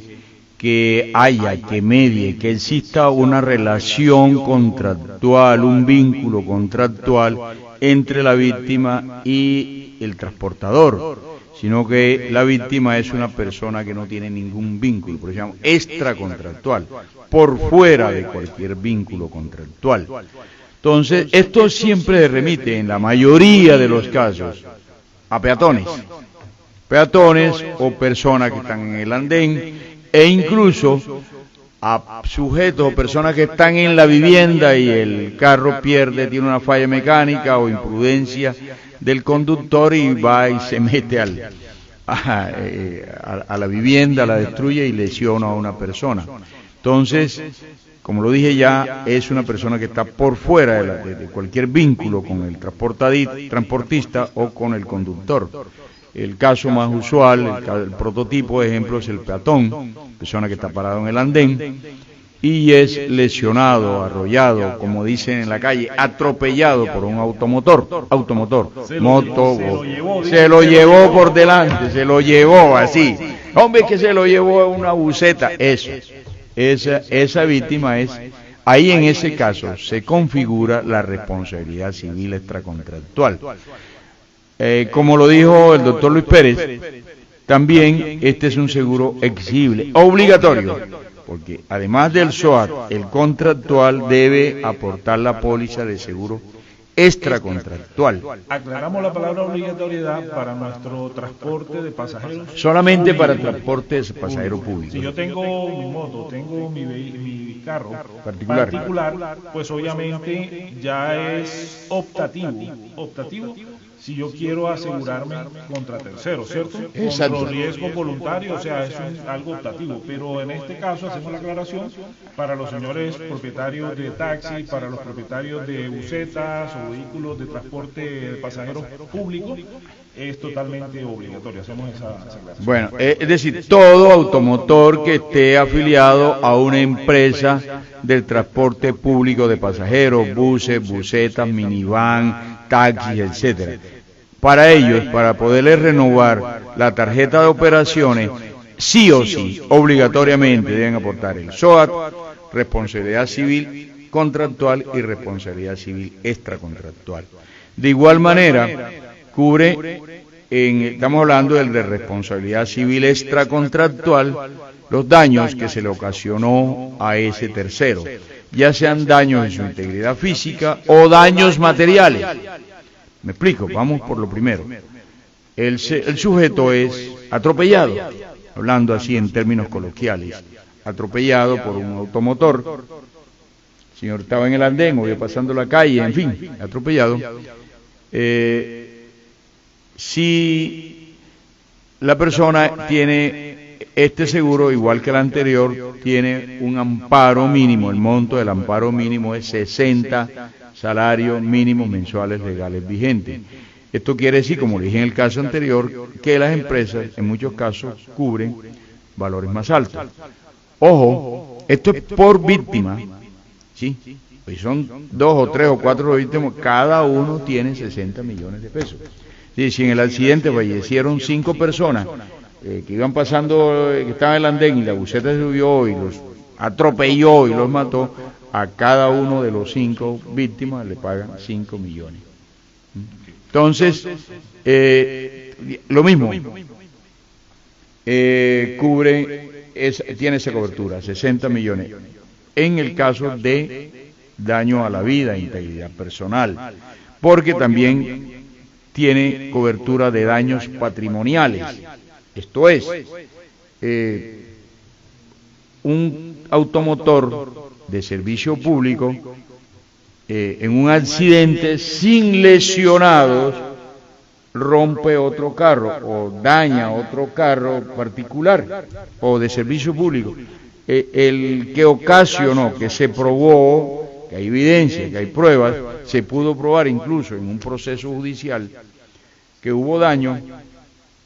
que haya, que medie, que exista una relación contractual, un vínculo contractual entre la víctima y el transportador, sino que la víctima es una persona que no tiene ningún vínculo, por eso se llama extracontractual, por fuera de cualquier vínculo contractual. Entonces, esto siempre remite, en la mayoría de los casos, a peatones o personas que están en el andén, e incluso a sujetos o personas que están en la vivienda y el carro tiene una falla mecánica o imprudencia del conductor y va y se mete a la vivienda, la destruye y lesiona a una persona. Entonces, como lo dije ya, es una persona que está por fuera de cualquier vínculo con el transportista o con el conductor. El caso más usual, el prototipo, ejemplo, es el peatón, persona que está parado en el andén y es lesionado, arrollado, como dicen en la calle, atropellado por un automotor, se lo llevó por delante, se lo llevó así. Hombre, que se lo llevó a una buceta, eso. Esa víctima es, ahí en ese caso se configura la responsabilidad civil extracontractual. Como lo dijo el doctor Luis Pérez, también este es un seguro exigible, obligatorio, porque además del SOAT, el contractual debe aportar la póliza de seguro extracontractual. Aclaramos la palabra obligatoriedad para nuestro transporte de pasajeros. Solamente para el transporte de pasajeros públicos. Si yo tengo mi moto, tengo mi carro particular, pues obviamente ya es optativo si yo quiero asegurarme contra terceros, ¿cierto? Exacto. Contra riesgo voluntario, o sea, es algo optativo. Pero en este caso hacemos la aclaración para los señores propietarios de taxi, para los propietarios de busetas o vehículos de transporte de pasajeros públicos, es totalmente obligatorio. Hacemos esa aclaración. Bueno, es decir, todo automotor que esté afiliado a una empresa del transporte público de pasajeros, buses, busetas, minivan, taxis, etcétera. Para ellos, para poderles renovar la tarjeta de operaciones, sí o sí, obligatoriamente deben aportar el SOAT, responsabilidad civil contractual y responsabilidad civil extracontractual. De igual manera, cubre, estamos hablando del de responsabilidad civil extracontractual, los daños que se le ocasionó a ese tercero, ya sean daños en su integridad física o daños materiales. Me explico, vamos por lo primero. El sujeto es atropellado, hablando así en términos coloquiales, atropellado por un automotor. El señor estaba en el andén o iba pasando la calle, en fin, atropellado. Si la persona tiene este seguro, igual que el anterior, tiene un amparo mínimo, el monto del amparo mínimo es 60 salarios mínimos mensuales legales vigentes. Esto quiere decir, como le dije en el caso anterior, que las empresas en muchos casos cubren valores más altos. Ojo, esto es por víctima, ¿sí? Pues son 2 o 3 o 4 víctimas, cada uno tiene 60 millones de pesos. Sí, si en el accidente fallecieron 5 personas que iban pasando, que estaban en el andén y la buseta se subió y los atropelló y los mató, a cada uno de los 5 víctimas le pagan 5 millones. Entonces, lo mismo, tiene esa cobertura, 60 millones, en el caso de daño a la vida e integridad personal, porque también tiene cobertura de daños patrimoniales. Esto es, un automotor de servicio público en un accidente sin lesionados rompe otro carro o daña otro carro particular o de servicio público, el que ocasionó, que se probó, que hay evidencia, que hay pruebas, se pudo probar incluso en un proceso judicial que hubo daño,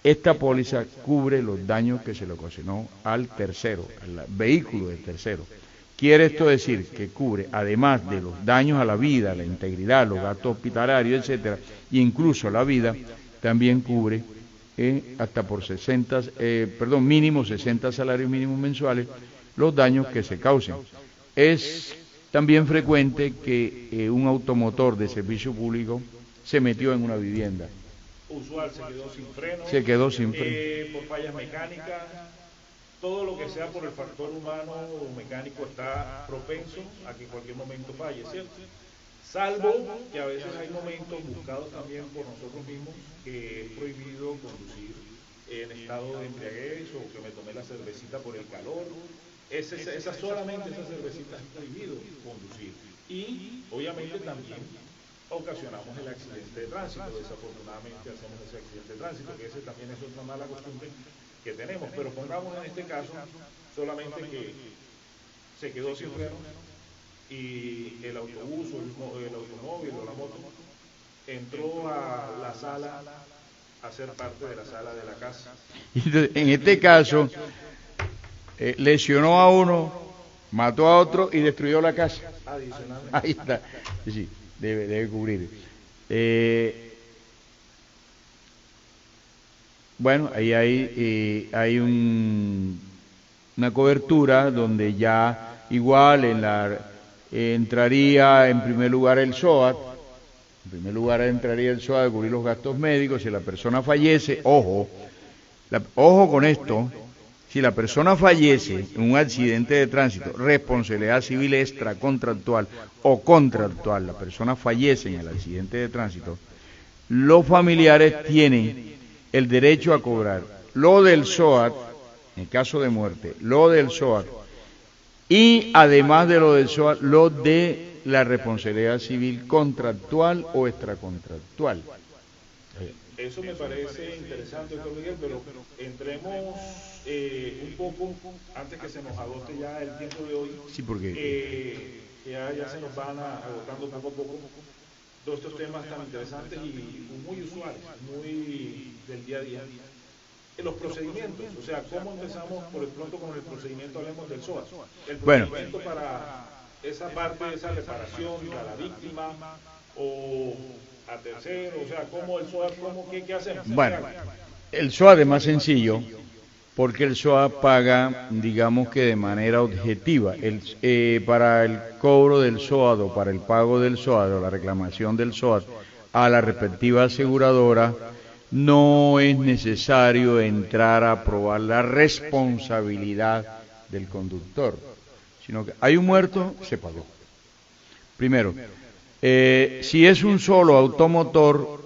esta póliza cubre los daños que se le ocasionó al tercero, al vehículo del tercero. Quiere esto decir que cubre, además de los daños a la vida, la integridad, los gastos hospitalarios, etcétera, e incluso la vida, también cubre hasta por mínimo 60 salarios mínimos mensuales, los daños que se causen. Es también frecuente que un automotor de servicio público se metió en una vivienda. Usual, se quedó sin freno. Por fallas mecánicas. Todo lo que sea por el factor humano o mecánico está propenso a que en cualquier momento falle, ¿cierto? Salvo que a veces hay momentos buscados también por nosotros mismos que es prohibido conducir en estado de embriaguez o que me tomé la cervecita por el calor. Solamente esa cervecita es prohibido conducir. Y obviamente también ocasionamos el accidente de tránsito. Desafortunadamente hacemos ese accidente de tránsito, que ese también es otra mala costumbre que tenemos, pero pongamos en este caso solamente que se quedó sin freno y el autobús o el automóvil o la moto entró a la sala a ser parte de la sala de la casa. Entonces, en este caso, lesionó a uno, mató a otro y destruyó la casa. Adicionalmente. Ahí está. Sí, debe cubrir. Bueno, ahí hay una cobertura donde ya igual entraría en primer lugar el SOAT. En primer lugar entraría el SOAT a cubrir los gastos médicos. Si la persona fallece, ojo con esto, si la persona fallece en un accidente de tránsito, responsabilidad civil extracontractual o contractual, la persona fallece en el accidente de tránsito, los familiares tienen el derecho a cobrar lo del SOAT, en caso de muerte, lo del SOAT, y además de lo del SOAT, lo de la responsabilidad civil contractual o extracontractual. Eso me parece interesante, doctor Miguel, pero entremos un poco, antes que se nos agote ya el tiempo de hoy, Sí, porque ya se nos van agotando poco a poco todos estos temas tan interesantes y muy usuales, muy del día a día. Los procedimientos, o sea, ¿cómo empezamos por el pronto con el procedimiento? Hablemos del SOAT. El procedimiento para esa parte, esa reparación a la víctima o a tercero, o sea, ¿cómo el SOAT, qué hacemos? Bueno, el SOAT es más sencillo porque el SOAT paga, digamos que de manera objetiva. Para el cobro del SOAT o para el pago del SOAT o la reclamación del SOAT a la respectiva aseguradora, no es necesario entrar a probar la responsabilidad del conductor, sino que hay un muerto, se pagó. Primero, si es un solo automotor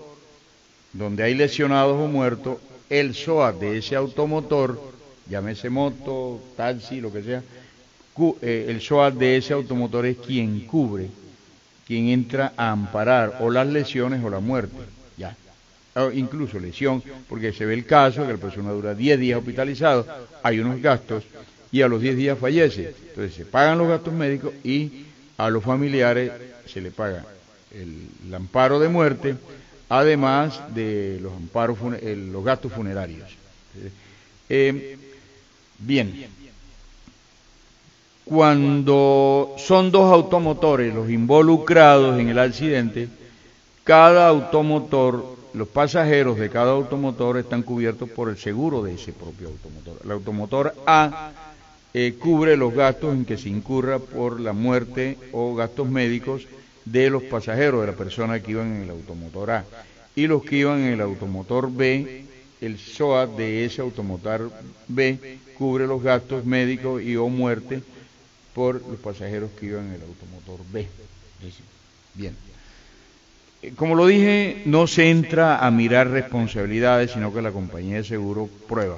donde hay lesionados o muertos, el SOAT de ese automotor, llámese moto, taxi, lo que sea, el SOAT de ese automotor es quien cubre, quien entra a amparar o las lesiones o la muerte, ya. O incluso lesión, porque se ve el caso que la persona dura 10 días hospitalizado, hay unos gastos y a los 10 días fallece. Entonces se pagan los gastos médicos y a los familiares se le paga el amparo de muerte, además de los amparos, los gastos funerarios. Bien, cuando son dos automotores los involucrados en el accidente, cada automotor, los pasajeros de cada automotor están cubiertos por el seguro de ese propio automotor. El automotor A cubre los gastos en que se incurra por la muerte o gastos médicos de los pasajeros, de la persona que iban en el automotor A. Y los que iban en el automotor B, el SOAT de ese automotor B cubre los gastos médicos y o muerte por los pasajeros que iban en el automotor B. Bien. Como lo dije, no se entra a mirar responsabilidades, sino que la compañía de seguro prueba.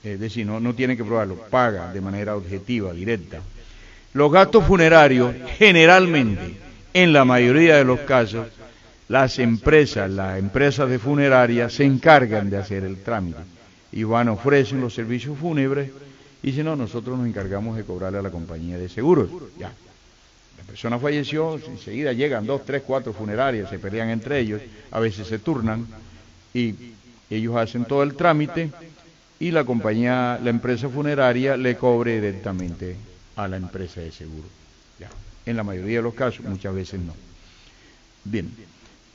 Es decir, no tiene que probarlo, paga de manera objetiva, directa. Los gastos funerarios, generalmente, en la mayoría de los casos, las empresas de funerarias se encargan de hacer el trámite. Y ofrecen los servicios fúnebres y dicen, no, nosotros nos encargamos de cobrarle a la compañía de seguros. Ya. La persona falleció, enseguida llegan 2, 3, 4 funerarias, se pelean entre ellos, a veces se turnan y ellos hacen todo el trámite y la empresa funeraria le cobre directamente a la empresa de seguro. Ya. En la mayoría de los casos, muchas veces no. Bien,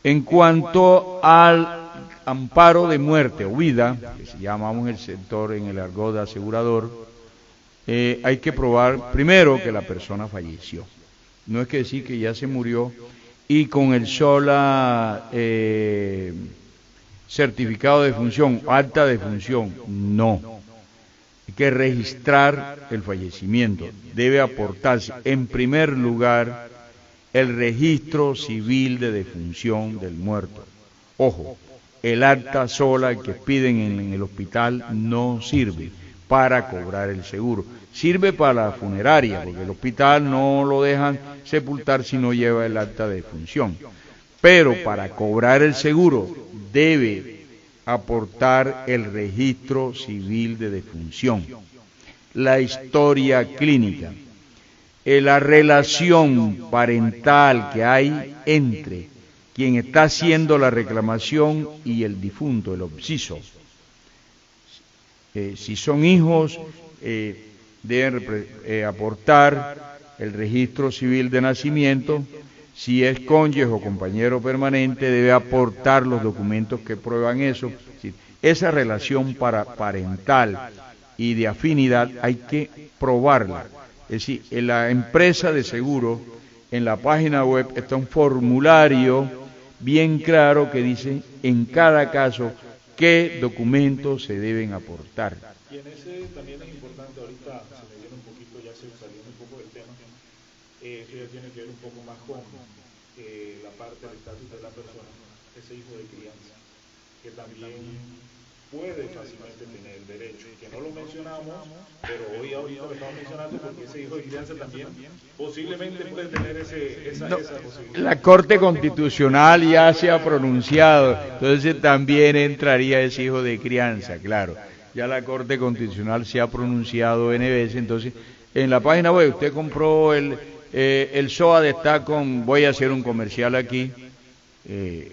en cuanto al amparo de muerte o vida, que se llamamos en el sector, en el argot de asegurador, hay que probar primero que la persona falleció. No es que decir que ya se murió y con el sola certificado de defunción, acta de defunción, no. Hay que registrar el fallecimiento. Debe aportarse en primer lugar el registro civil de defunción del muerto. Ojo, el acta sola que piden en el hospital no sirve para cobrar el seguro. Sirve para la funeraria, porque el hospital no lo dejan sepultar si no lleva el acta de defunción. Pero para cobrar el seguro debe aportar el registro civil de defunción, la historia clínica, la relación parental que hay entre quien está haciendo la reclamación y el difunto, el obsiso. Si son hijos, deben aportar el registro civil de nacimiento. Si es cónyuge o compañero permanente, debe aportar los documentos que prueban eso. Esa relación parental y de afinidad hay que probarla. Es decir, en la empresa de seguro, en la página web está un formulario bien claro que dice en cada caso qué documentos se deben aportar. Y en ese también es importante, ahorita se me viene un poquito, ya se saliendo un poco del tema, eso ya tiene que ver un poco más con la parte del estatus de la persona, ese hijo de crianza, que también puede fácilmente tener derecho, que no lo mencionamos, pero hoy ahorita lo estamos mencionando porque ese hijo de crianza también posiblemente puede tener esa posibilidad. La Corte Constitucional ya se ha pronunciado, entonces también entraría ese hijo de crianza, claro. Ya la Corte Constitucional se ha pronunciado N veces, entonces en la página web usted compró el SOAT está con, voy a hacer un comercial aquí,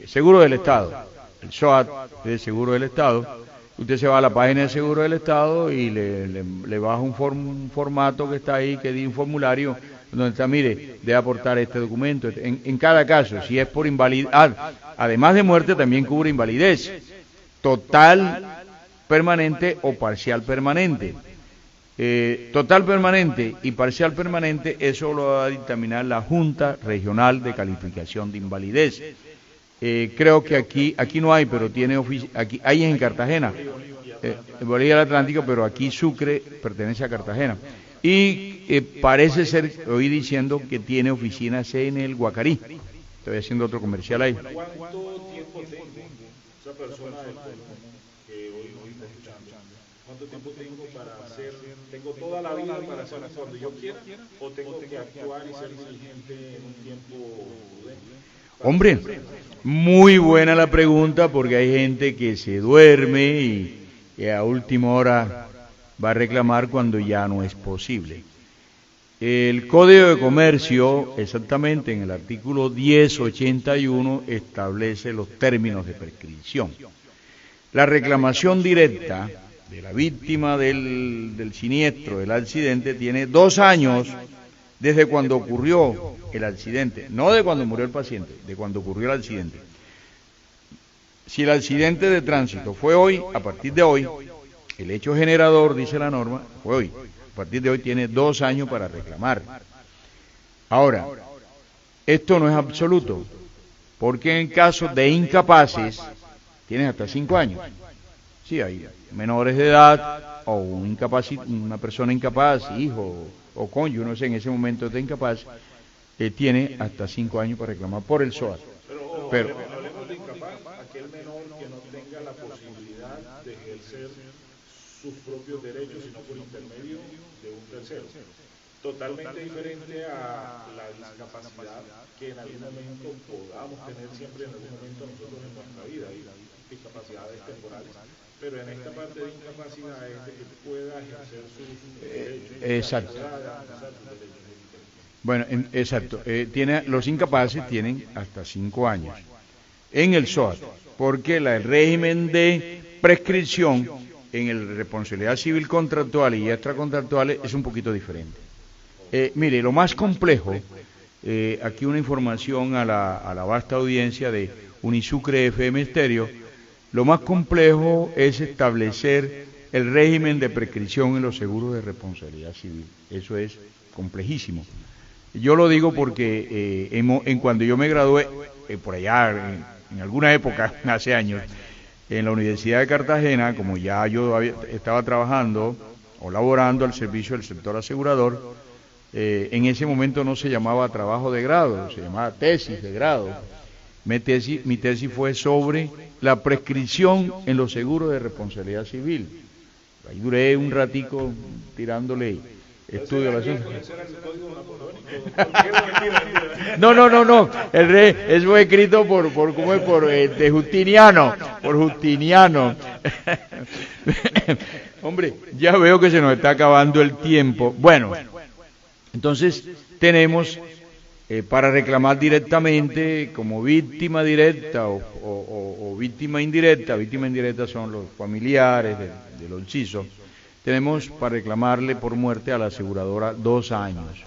Seguro del Estado, el SOAT es Seguro del Estado. Usted se va a la página de Seguro del Estado y le baja un formato que está ahí, que dice un formulario, donde está, mire, debe aportar este documento. En cada caso, si es por invalidez, además de muerte también cubre invalidez, total, permanente o parcial permanente. Total permanente y parcial permanente, eso lo va a dictaminar la Junta Regional de Calificación de Invalidez. Creo que aquí no hay, pero tiene aquí hay en Cartagena, en Bolivia del Atlántico, pero aquí Sucre pertenece a Cartagena. Y parece ser, oí diciendo que tiene oficinas en el Guacarí. Estoy haciendo otro comercial ahí. ¿Cuánto tiempo tengo esa persona del pueblo que hoy está escuchando? ¿Cuánto tiempo tengo para hacer? ¿Tengo toda la vida para hacer cuando yo quiera? ¿O tengo que actuar y ser diligente en un tiempo prudente? Hombre, muy buena la pregunta, porque hay gente que se duerme y a última hora va a reclamar cuando ya no es posible. El Código de Comercio, exactamente en el artículo 1081, establece los términos de prescripción. La reclamación directa de la víctima del siniestro, del accidente, tiene 2 años desde cuando ocurrió el accidente, no de cuando murió el paciente, de cuando ocurrió el accidente. Si el accidente de tránsito fue hoy, a partir de hoy, el hecho generador, dice la norma, fue hoy, a partir de hoy tiene 2 años para reclamar. Ahora, esto no es absoluto, porque en caso de incapaces, tienes hasta 5 años. Sí, hay menores de edad, o una persona incapaz, hijo o cónyuge, no sé, en ese momento está incapaz, tiene hasta 5 años para reclamar por el SOAT. Pero hablemos de incapaz, aquel menor que no tenga la posibilidad de ejercer sus propios derechos, sino por intermedio de un tercero. Totalmente diferente a la discapacidad que en algún momento podamos tener siempre en algún momento nosotros en nuestra vida, y discapacidades temporales. Pero en esta parte de incapacidad es de que pueda ejercer sus derechos. Exacto. Bueno, exacto. Los incapaces tienen hasta 5 años en el SOAT, porque el régimen de prescripción en el responsabilidad civil contractual y extracontractual es un poquito diferente. Mire, lo más complejo, aquí una información a la vasta audiencia de Unisucre FM Estéreo, lo más complejo es establecer el régimen de prescripción en los seguros de responsabilidad civil. Eso es complejísimo. Yo lo digo porque cuando yo me gradué, por allá, en alguna época, hace años, en la Universidad de Cartagena, como ya yo estaba trabajando o laborando al servicio del sector asegurador, en ese momento no se llamaba trabajo de grado, se llamaba tesis de grado. Mi tesis fue sobre la prescripción en los seguros de responsabilidad civil. Ahí duré un ratico tirándole estudio a la asunto. No. Eso fue escrito por Justiniano. Hombre, ya veo que se nos está acabando el tiempo. Bueno, entonces tenemos para reclamar directamente como víctima directa o víctima indirecta. Víctima indirecta son los familiares de los incisos. Tenemos para reclamarle por muerte a la aseguradora 2 años.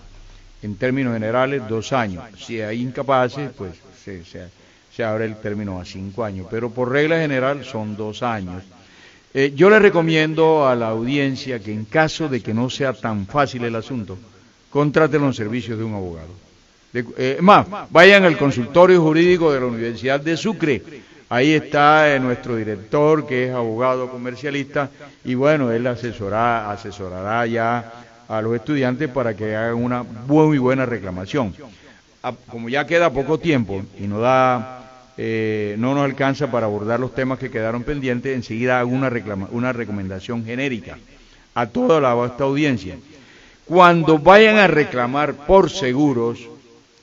En términos generales, 2 años. Si hay incapaces, pues se abre el término a 5 años. Pero por regla general son 2 años. Yo le recomiendo a la audiencia que en caso de que no sea tan fácil el asunto, contraten los servicios de un abogado. Vayan al consultorio jurídico de la Universidad de Sucre. Ahí está nuestro director, que es abogado comercialista, y bueno, él asesorará ya a los estudiantes para que hagan una muy buena reclamación. Como ya queda poco tiempo y no nos alcanza para abordar los temas que quedaron pendientes, enseguida hago una recomendación genérica a toda esta audiencia. Cuando vayan a reclamar por seguros,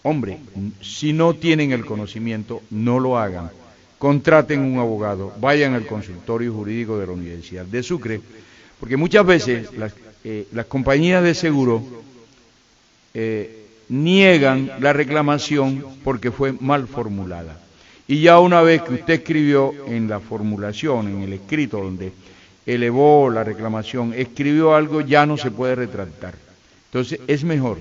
hombre, si no tienen el conocimiento, no lo hagan. Contraten un abogado, vayan al consultorio jurídico de la Universidad de Sucre, porque muchas veces las compañías de seguro niegan la reclamación porque fue mal formulada. Y ya una vez que usted escribió en la formulación, en el escrito donde elevó la reclamación, escribió algo, ya no se puede retractar. Entonces es mejor,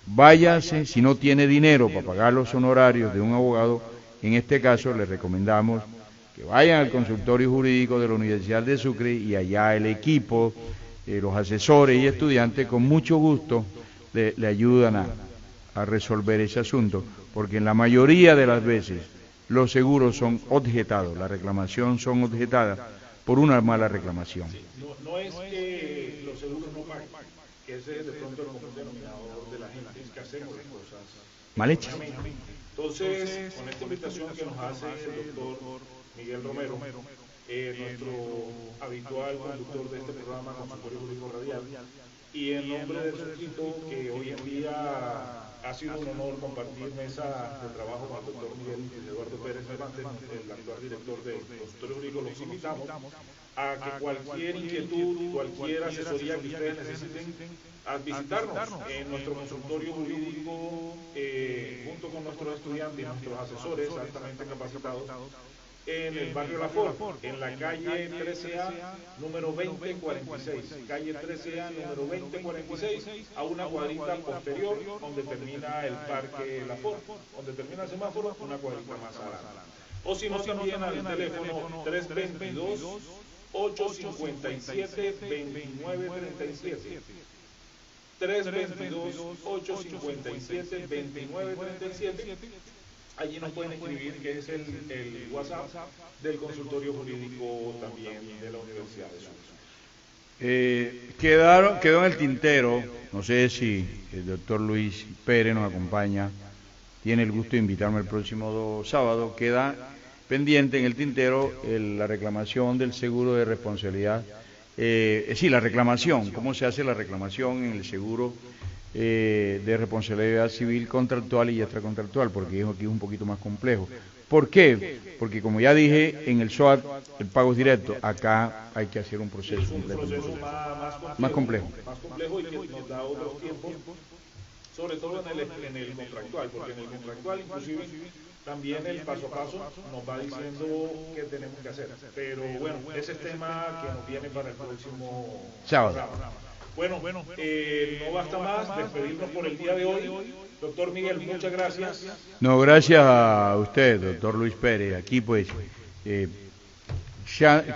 váyase, si no tiene dinero para pagar los honorarios de un abogado, en este caso le recomendamos que vayan al consultorio jurídico de la Universidad de Sucre y allá el equipo, los asesores y estudiantes con mucho gusto le ayudan a resolver ese asunto, porque en la mayoría de las veces los seguros son objetados, la reclamación son objetadas por una mala reclamación. Sí, no es que los seguros no paguen, que ese es de pronto el común denominador de la gente, es que hacemos las cosas mal hechas. Entonces, con esta invitación que nos hace el doctor Miguel Romero, nuestro habitual conductor de este programa, Consultorio Jurídico Radial, y en nombre del suscrito, que hoy en día ha sido un honor compartir mesa de trabajo con el doctor Miguel Eduardo Pérez Cervantes, el actual director del Consultorio Jurídico, los invitamos a que cualquier inquietud, cualquier asesoría que ustedes necesiten, a visitarnos en nuestro consultorio jurídico junto con nuestros estudiantes y nuestros asesores altamente capacitados en el barrio La Ford, en la calle 13A, número 2046, calle 13A, número 2046, a una cuadrita posterior donde termina el parque La Ford, donde termina el semáforo, una cuadrita más adelante. O si no, también al teléfono 322-857-2937. 322-857-2937. Allí nos pueden escribir, que es el WhatsApp del consultorio jurídico también de la Universidad de Sucre. Quedó en el tintero, no sé si el doctor Luis Pérez nos acompaña, tiene el gusto de invitarme el próximo sábado, queda pendiente en el tintero la reclamación del seguro de responsabilidad, la reclamación, cómo se hace la reclamación en el seguro de responsabilidad civil contractual y extracontractual, porque aquí es un poquito más complejo. ¿Por qué? Porque como ya dije, en el SOAT el pago es directo, acá hay que hacer un proceso completo. Más complejo. Más complejo y que nos da otros tiempos, sobre todo en el contractual, porque en el contractual inclusive también el paso a paso nos va diciendo qué tenemos que hacer. Pero bueno, ese es tema que nos viene para el próximo sábado. Bueno, no basta más despedirnos por el día de hoy. Doctor Miguel, muchas gracias. No, gracias a usted, doctor Luis Pérez. Aquí pues,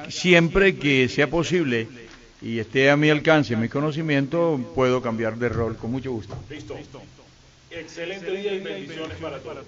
siempre que sea posible y esté a mi alcance, mi conocimiento, puedo cambiar de rol con mucho gusto. Listo. Excelente día y bendiciones para todos.